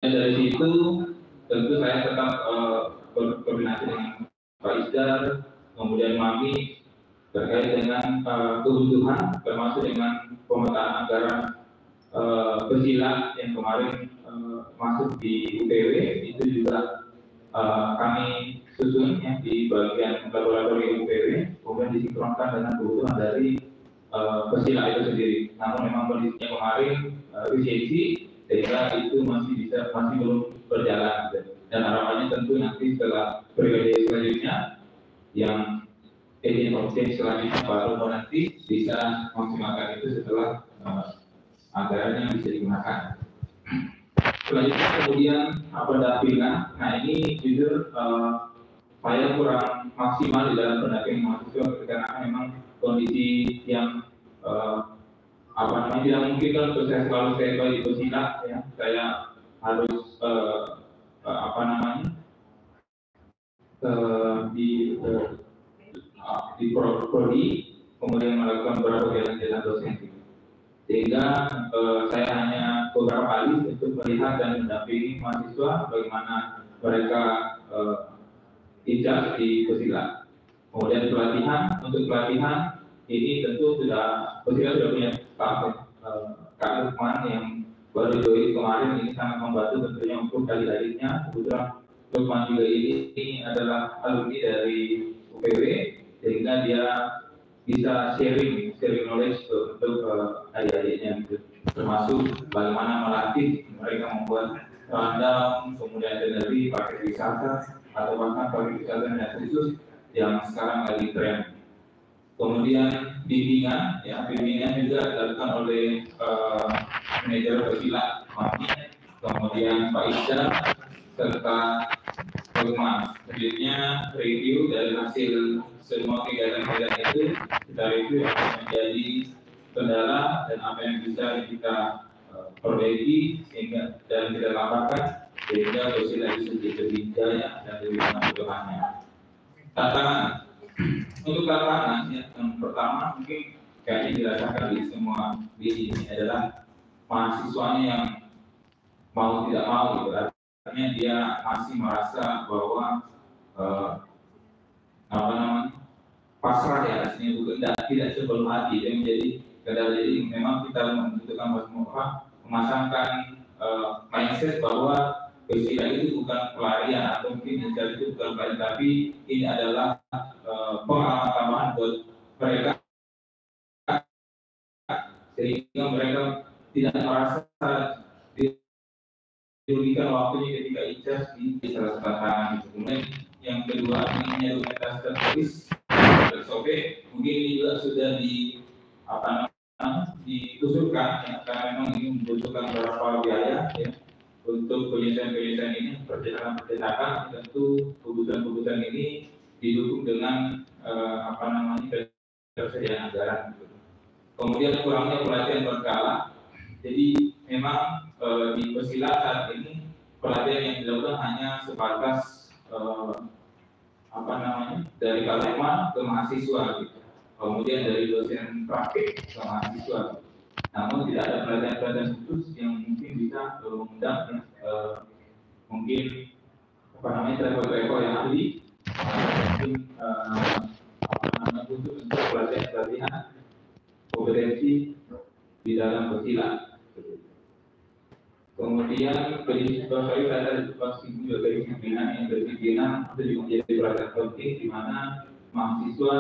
dari situ tentu saya tetap berkoordinasi dengan Pak Isdar, kemudian Mami terkait dengan kebutuhan termasuk dengan pemetaan anggaran pesilat yang kemarin masuk di UPW itu juga kami susun ya di bagian laboratorium UPW, kemudian disinkronkan dengan kebutuhan dari pesilat itu sendiri. Namun memang kondisinya kemarin resesi sehingga itu masih belum berjalan. Dan harapannya tentu nanti setelah periode selanjutnya yang agent of change selanjutnya baru nanti bisa maksimalkan itu setelah anggarannya bisa digunakan. Selanjutnya kemudian pendampingan. Nah ini jujur saya kurang maksimal di dalam pendampingan mahasiswa karena memang kondisi yang tidak mungkin kan untuk saya selalu standby di pesilat ya. Saya harus di prodi kemudian melakukan beberapa kegiatan dosen, sehingga saya hanya beberapa kali untuk melihat dan mendampingi mahasiswa bagaimana mereka ijazah di pesilat. Kemudian untuk pelatihan ini tentu pesilat sudah punya staff Kak Lukman yang baru join kemarin, ini sangat membantu tentunya untuk kali-kalinya. Kebetulan Lukman juga ini adalah alumni dari UPW, sehingga dia bisa sharing knowledge untuk adik-adiknya, termasuk bagaimana melatih mereka membuat rundown, kemudian dari paket wisata atau bahkan paket wisata yang khusus yang sekarang lagi tren. Kemudian bimbingan juga dilakukan oleh manajer pesilat Mami, kemudian Pak Isdar serta Lukman. Selanjutnya review dari hasil semua kegiatan-kegiatan itu, kita review apa yang menjadi kendala dan apa yang bisa kita perbaiki sehingga dan kita tambahkan sehingga pesilat bisa lebih jaya dan lebih kebutuhannya. Tantangan. Untuk tantangan yang pertama mungkin kayaknya dirasakan di semua di ini adalah mahasiswanya yang mau tidak mau gitu. Artinya dia masih merasa bahwa pasrah ya, artinya bukan tidak sebelum hati. Dia menjadi jadi memang kita membutuhkan memasangkan mindset bahwa pesilat itu bukan pelarian atau mungkin mencari itu bukan pelarian, tapi ini adalah pengalaman tambahan buat mereka sehingga mereka tidak merasa dirugikan waktunya ketika ijazah di salah satu tantangan. Kemudian yang kedua ini dokumentasi tertulis SOP, mungkin ini juga sudah diusulkan ya, karena memang ini membutuhkan beberapa biaya ya. Untuk penyelesaian ini percetakan tentu kebutuhan ini didukung dengan ketersediaan anggaran. Kemudian kurangnya pelatihan berkala. Jadi memang di pesilat saat ini pelatihan yang dilakukan hanya sebatas dari kalaman ke mahasiswa gitu. Kemudian dari dosen praktik ke mahasiswa. Namun tidak ada pelatihan-pelatihan khusus yang mungkin bisa mengundang mungkin travel yang ahli, mungkin khusus untuk pelatihan kompetensi di dalam pesilat. Kemudian saya ada juga dari pimpinan yang berpimpinan itu juga menjadi perhatian penting di mana mahasiswa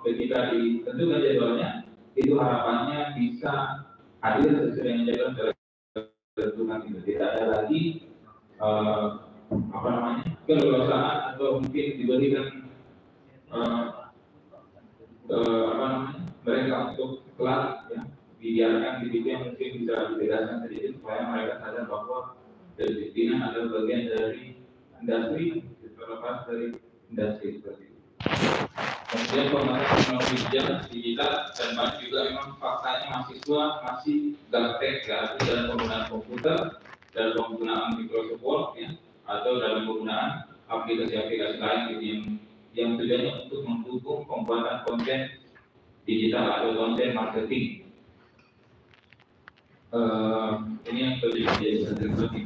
ketika ditentukan jadwalnya itu harapannya bisa hadir sesuai dengan jadwal tertentukan itu. Tidak ada lagi kelolosan atau mungkin diberikan mereka untuk kelas ya, dibiarkan di yang mungkin bisa dibedakan sedikit supaya mereka sadar bahwa disiplinan adalah bagian dari industri, terlepas dari industri seperti itu. Kemudian penggunaan teknologi digital dan banyak juga memang faktanya mahasiswa masih gaptek ya, dalam penggunaan komputer, dalam penggunaan Microsoft Word ya, atau dalam penggunaan aplikasi-aplikasi lain yang tujuannya untuk mendukung pembuatan konten digital atau konten marketing. Ini yang terjadi di